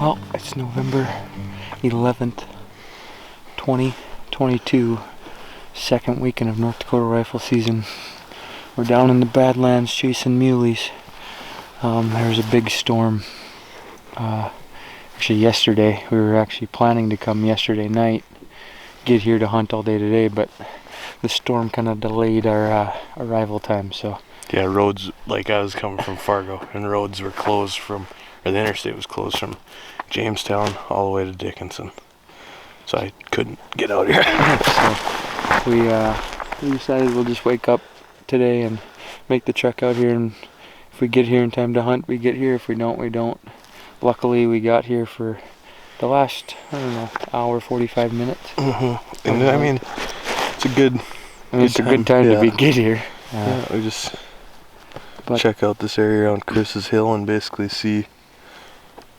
Well, it's November 11th, 2022, second weekend of North Dakota Rifle season. We're down in the badlands chasing muleys. There was a big storm. Actually, yesterday. We were actually planning to come yesterday night, get here to hunt all day today, but the storm kind of delayed our arrival time, so. Yeah, roads, like I was coming from Fargo, and roads were closed from, or the interstate was closed from Jamestown all the way to Dickinson. So I couldn't get out here. So we decided we'll just wake up today and make the trek out here, and if we get here in time to hunt, we get here. If we don't, we don't. Luckily, we got here for the last, hour, 45 minutes. Mm-hmm. And I mean, it's a good time to get here. We just check out this area on Chris's Hill and basically see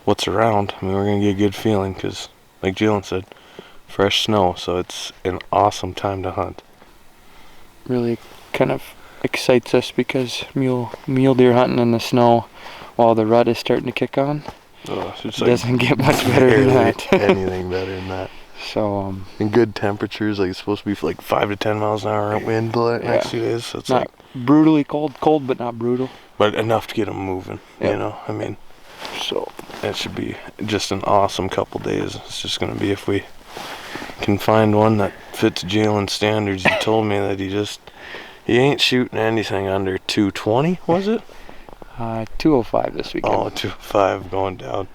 what's around. I mean, we're going to get a good feeling because, like Jalen said, fresh snow, so it's an awesome time to hunt. Really kind of excites us because mule deer hunting in the snow while the rut is starting to kick on doesn't get much better than that. Anything better than that. So and good temperatures, like it's supposed to be like 5 to 10 miles an hour wind the next 2 days. So it's not brutally cold but not brutal. But enough to get them moving, yep. You know, I mean. So it should be just an awesome couple days. It's just going to be if we can find one that fits Jalen's standards. He told me that he ain't shooting anything under 220, was it? 205 this weekend. Oh, 205 going down.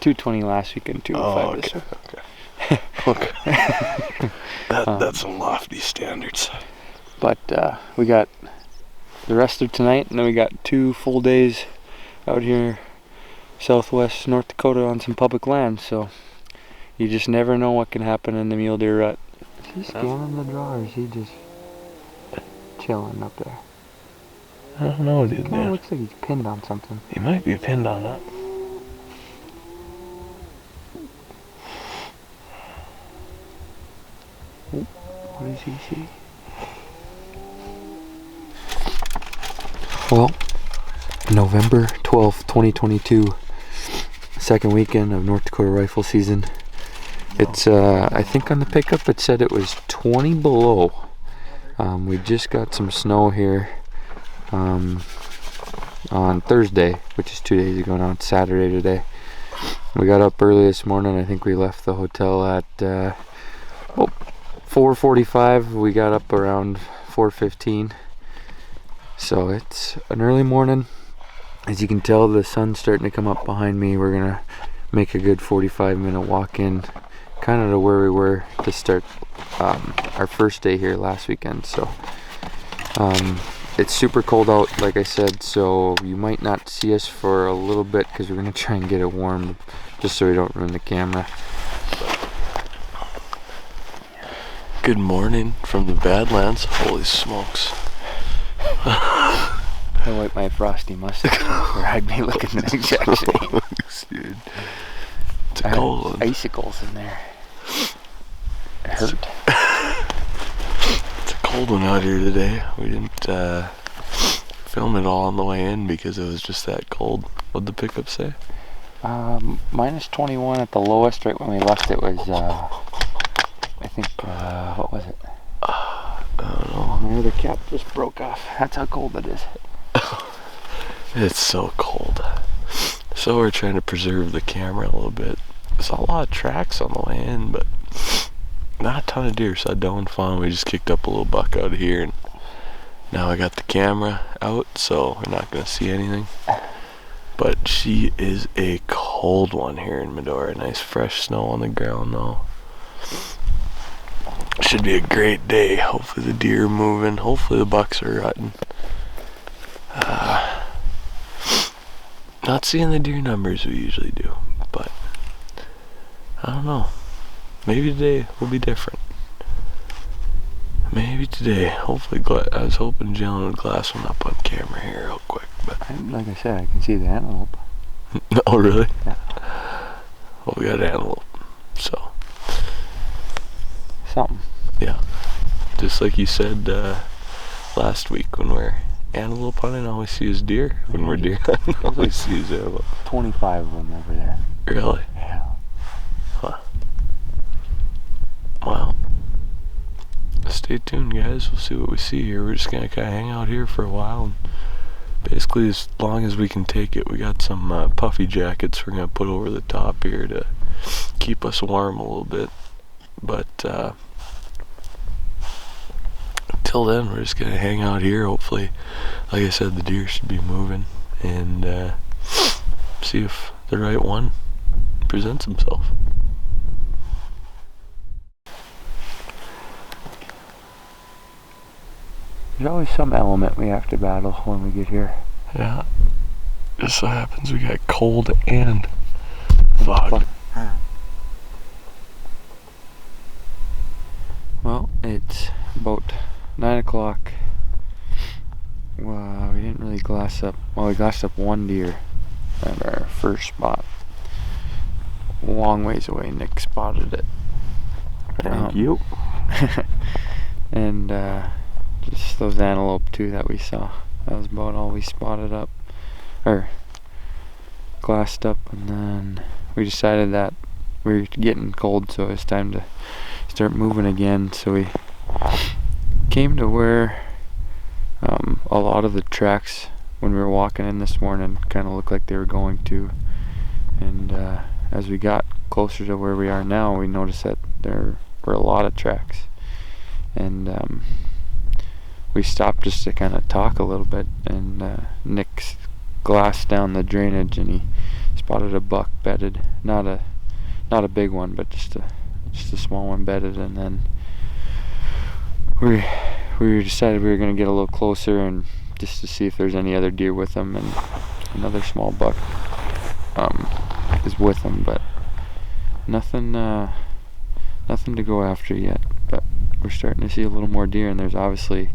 220 last weekend, 205 this week. Okay. That's some lofty standards. But we got the rest of tonight, and then we got 2 full days out here southwest North Dakota on some public land, so you just never know what can happen in the mule deer rut. Is he scanning the draw, or is he just chilling up there? I don't know, dude. It looks like he's pinned on something. He might be pinned on that. What does he see? Well, November 12th, 2022, second weekend of North Dakota Rifle season. It's, I think on the pickup it said it was 20 below. We just got some snow here on Thursday, which is 2 days ago now. It's Saturday today. We got up early this morning. I think we left the hotel at 4:45. We got up around 4:15. So it's an early morning. As you can tell, the sun's starting to come up behind me. We're gonna make a good 45-minute walk in, kind of to where we were to start our first day here last weekend. So it's super cold out, like I said, so you might not see us for a little bit because we're gonna try and get it warm just so we don't ruin the camera. Good morning from the Badlands. Holy smokes. I wipe my frosty mustache off or I'd be looking the exact same. Dude. It's a cold one. Icicles in there. It hurt. It's a cold one out here today. We didn't film it all on the way in because it was just that cold. What'd the pickup say? Minus 21 at the lowest. Right when we left it was, I think, what was it? I don't know. My other cap just broke off. That's how cold it is. It's so cold. So we're trying to preserve the camera a little bit. There's a lot of tracks on the way in, but not a ton of deer, so I don't fun. We just kicked up a little buck out of here, and now I got the camera out, so we're not going to see anything. But she is a cold one here in Medora. Nice fresh snow on the ground though. Should be a great day. Hopefully the deer are moving. Hopefully the bucks are rutting. Not seeing the deer numbers we usually do, but I don't know. Maybe today will be different. Maybe today. Hopefully, I was hoping Jalen would glass one up on camera here real quick, but like I said, I can see the antelope. Oh, really? Yeah. Well, we got antelope, so something. Yeah. Just like you said last week when we're antelope hunting, all we see is deer. When we're deer hunting, all we see is antelope. 25 of them over there. Really? Yeah. Huh. Well, stay tuned, guys. We'll see what we see here. We're just gonna kind of hang out here for a while. And basically, as long as we can take it, we got some puffy jackets we're gonna put over the top here to keep us warm a little bit. But until then, we're just gonna hang out here. Hopefully, like I said, the deer should be moving, and see if the right one presents himself. There's always some element we have to battle when we get here. Yeah. Just so happens we got cold and fog. Well, it's about 9 o'clock. Well, we didn't really glass up. Well, we glassed up one deer at our first spot. A long ways away, Nick spotted it. Thank you. And just those antelope too that we saw. That was about all we spotted up, or glassed up. And then we decided that we were getting cold, so it's time to start moving again. So we came to where a lot of the tracks when we were walking in this morning kind of looked like they were going to. And as we got closer to where we are now, we noticed that there were a lot of tracks. And we stopped just to kind of talk a little bit, and Nick glassed down the drainage and he spotted a buck bedded. Not a big one, but just a small one bedded. And then we decided we were going to get a little closer and just to see if there's any other deer with him, and another small buck is with him, but nothing to go after yet. But we're starting to see a little more deer, and there's obviously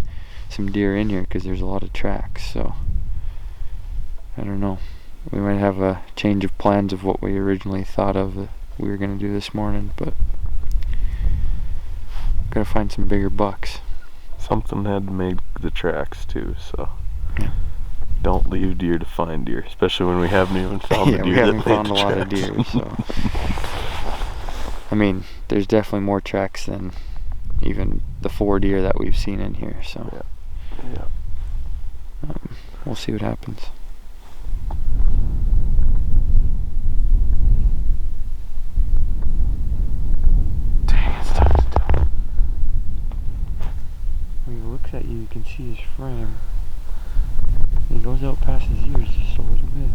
some deer in here because there's a lot of tracks. So I don't know, we might have a change of plans of what we originally thought of that we were going to do this morning, but gotta find some bigger bucks. Something had to make the tracks too, so yeah. Don't leave deer to find deer, especially when we haven't even found the deer. We haven't found a the lot of deer, so I mean, there's definitely more tracks than even the 4 deer that we've seen in here, so yeah. We'll see what happens. Dang, it's tough to tell. When he looks at you, you can see his frame. He goes out past his ears just a little bit.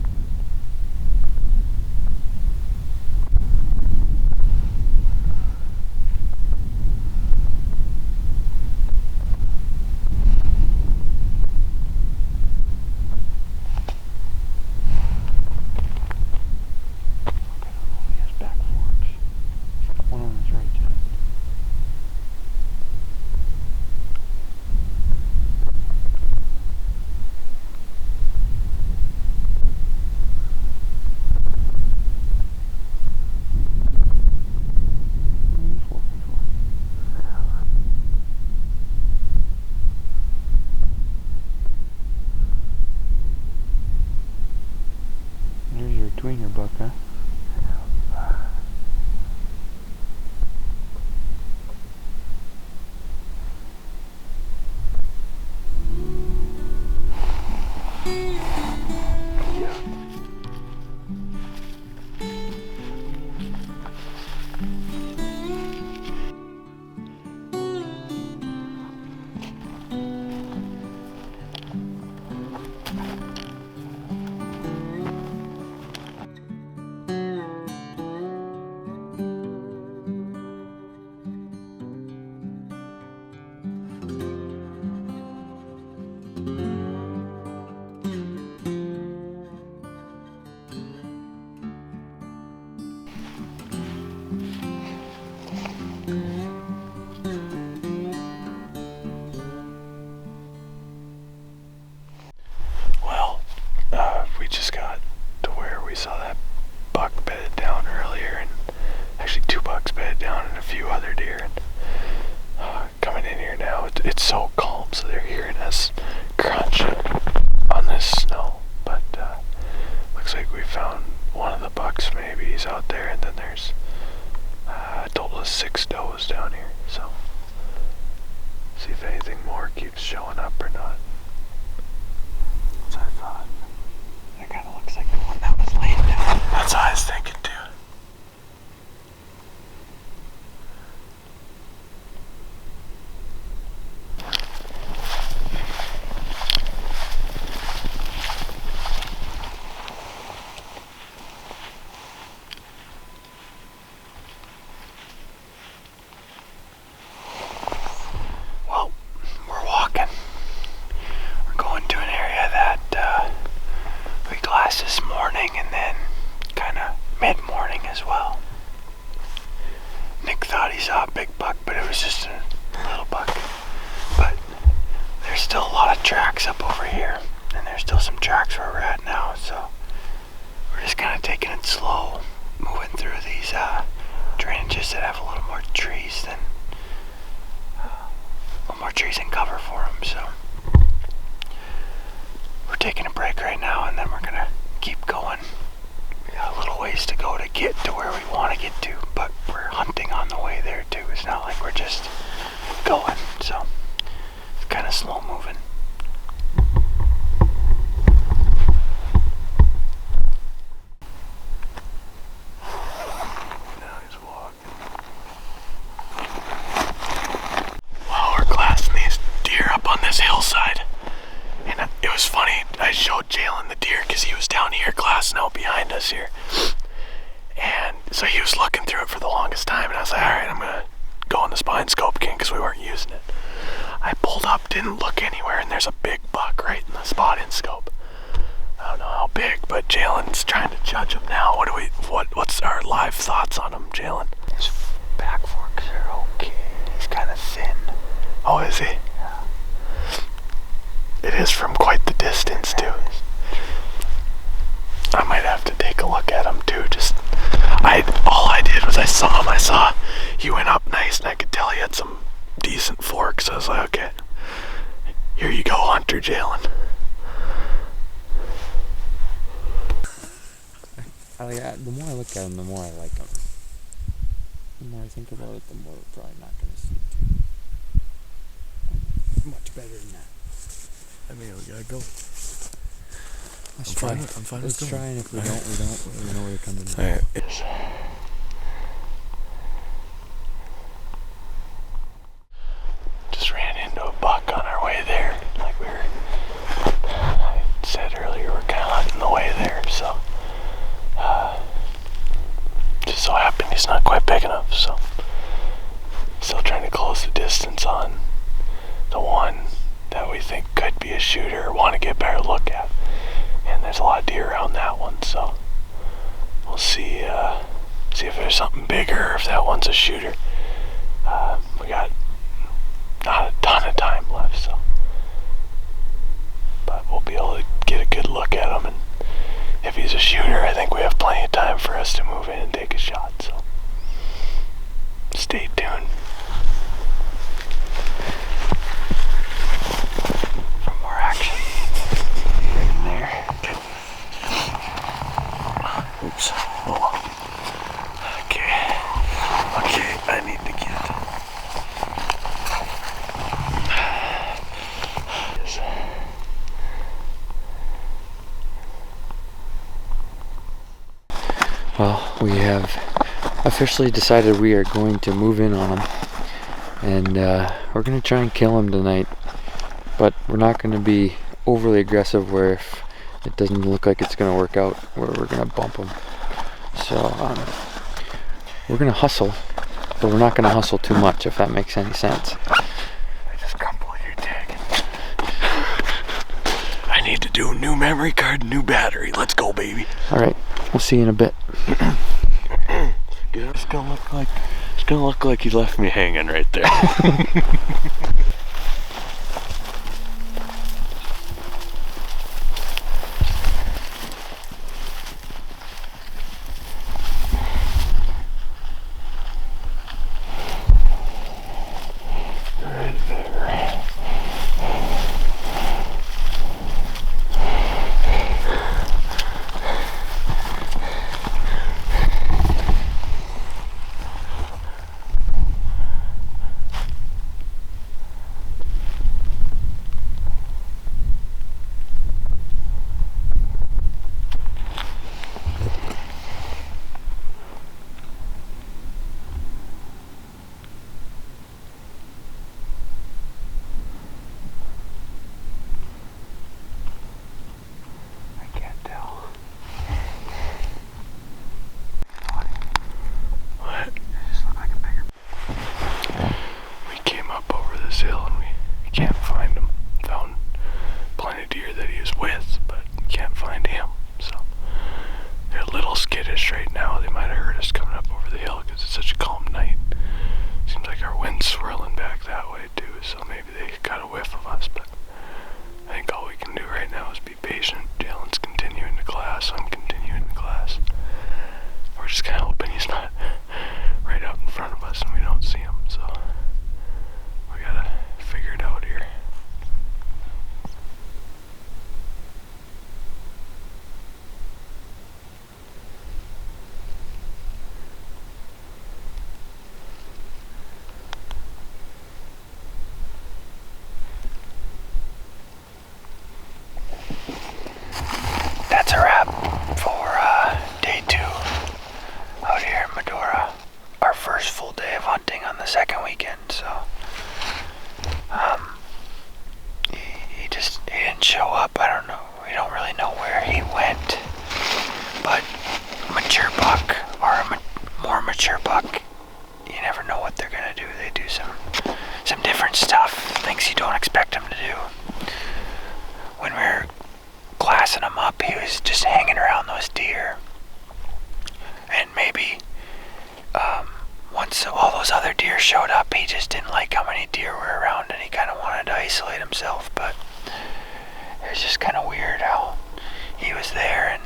There's your tweener buck, huh? We just got to where we saw that buck bedded down earlier, and actually 2 bucks bedded down and a few other deer. And coming in here now, it's so calm, so they're hearing us crunch on this snow. But looks like we found one of the bucks. Maybe he's out out there, and then there's a total of 6 does down here. So see if anything more keeps showing up or not. That's what I thought. That kind of looks like the one that was laying down. That's what I was thinking too. Well, we're walking. We're going to an area that we glassed this morning, and then kind of mid-morning as well. Nick thought he saw a big buck, but it was just a little buck. But there's still a lot of tracks up over here, and there's still some tracks where we're at now, so we're just kind of taking it slow, moving through these drainages that have a little more trees than and cover for them. So we're taking a break right now, and then we're gonna keep going. We got a little ways to go to get to where we want to get to, but we're hunting on the way there too. It's not like we're just going, so it's kind of slow moving. Now he's walking. Wow, we're glassing these deer up on this hillside. And it was funny, I showed Jalen the deer because he was down here glassing out behind us here. And so he was looking through it for the longest time, and I was like, alright, I'm going to go on the spine scope again because we weren't using it. I pulled up, didn't look anywhere, and there's a big buck right in the spotting scope. I don't know how big, but Jalen's trying to judge him now. What's our live thoughts on him, Jalen? His back forks are okay. He's kind of thin. Oh, is he? Yeah. It is from quite the distance too. I might have to take a look at him too. All I did was I saw him. I saw he went up nice, and I could tell he had some decent forks. So I was like, okay, here you go, Hunter Jalen. The more I look at him, the more I like him. The more I think about it, the more we're probably not going to see much better than that. I mean, we gotta go. Let's try. I'm fine. Let's try, and if we don't, we know where you're coming from. Alright. Just ran into a buck on our way there. Like I said earlier, we're kind of hunting the way there, so just so happened he's not quite big enough, so still trying to close the distance on the one that we think could be a shooter or want to get a better look at. And there's a lot of deer around that one, so we'll see if there's something bigger or if that one's a shooter. We got not a ton of time left, so but we'll be able to get a good look at him, and if he's a shooter, I think we have plenty of time for us to move in and take a shot, so stay tuned. Action. Right in there. Okay. Oops. Oh. Okay. I need to get. Yes. Well, we have officially decided we are going to move in on him, and we're going to try and kill him tonight. But we're not going to be overly aggressive where if it doesn't look like it's going to work out, where we're going to bump them. So we're going to hustle, but we're not going to hustle too much, if that makes any sense. I just crumpled your tag. I need to do a new memory card, new battery. Let's go, baby. Alright, we'll see you in a bit. It's gonna look like you left me hanging right there. fish right now. They might have heard us coming up over the hill because it's such a calm night. Seems like our wind's swirling back that way too, so maybe they got a whiff of us, but I think all we can do right now is be patient. Jalen's continuing the class, I'm continuing the class. We're just kind of hoping he's not right out in front of us and we don't see him, so we gotta figure it out here. That's a wrap for day 2 out here in Medora. Our first full day of hunting on the second weekend, so he didn't show up. I don't know. We don't really know where he went. But mature buck or a more mature buck, you never know what they're gonna do. They do some different stuff, things you don't expect them to do. When we were glassing him up, he was just hanging around those deer, and maybe once all those other deer showed up, he just didn't like how many deer were around and he kind of wanted to isolate himself. But it was just kind of weird how he was there and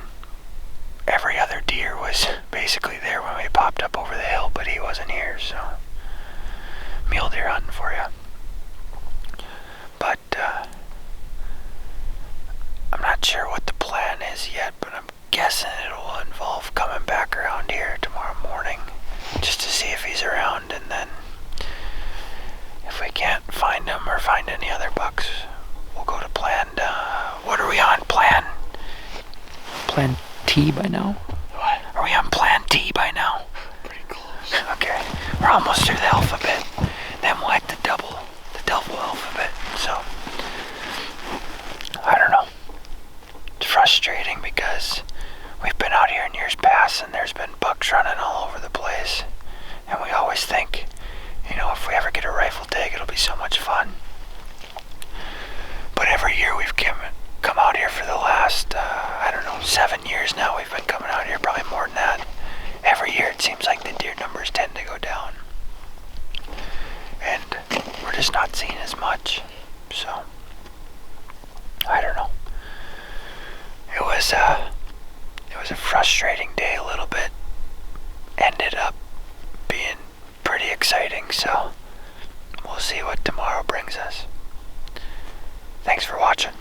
every other deer was basically there when we popped up over the hill, but he wasn't here. So mule deer hunting for you. But I'm not sure what the plan is yet, but I'm guessing it'll involve coming back around here tomorrow morning just to see if he's around, and then if we can't find him or find any other bucks, we'll go to planned, what are we on? Plan T by now? What? Are we on plan T by now? Pretty close. Okay, we're almost through the alphabet. Then we'll hit the double alphabet, so I don't know. It's frustrating because we've been out here in years past and there's been bucks running all over the place, and we always think, if we ever get a rifle tag, it'll be so much fun. But every year we've come out here for the last 7 years now. We've been coming out here, probably more than that. Every year it seems like the deer numbers tend to go down, and we're just not seeing as much. So I don't know. It was a frustrating day a little bit. Ended up being pretty exciting, so we'll see what tomorrow brings us. Thanks for watching.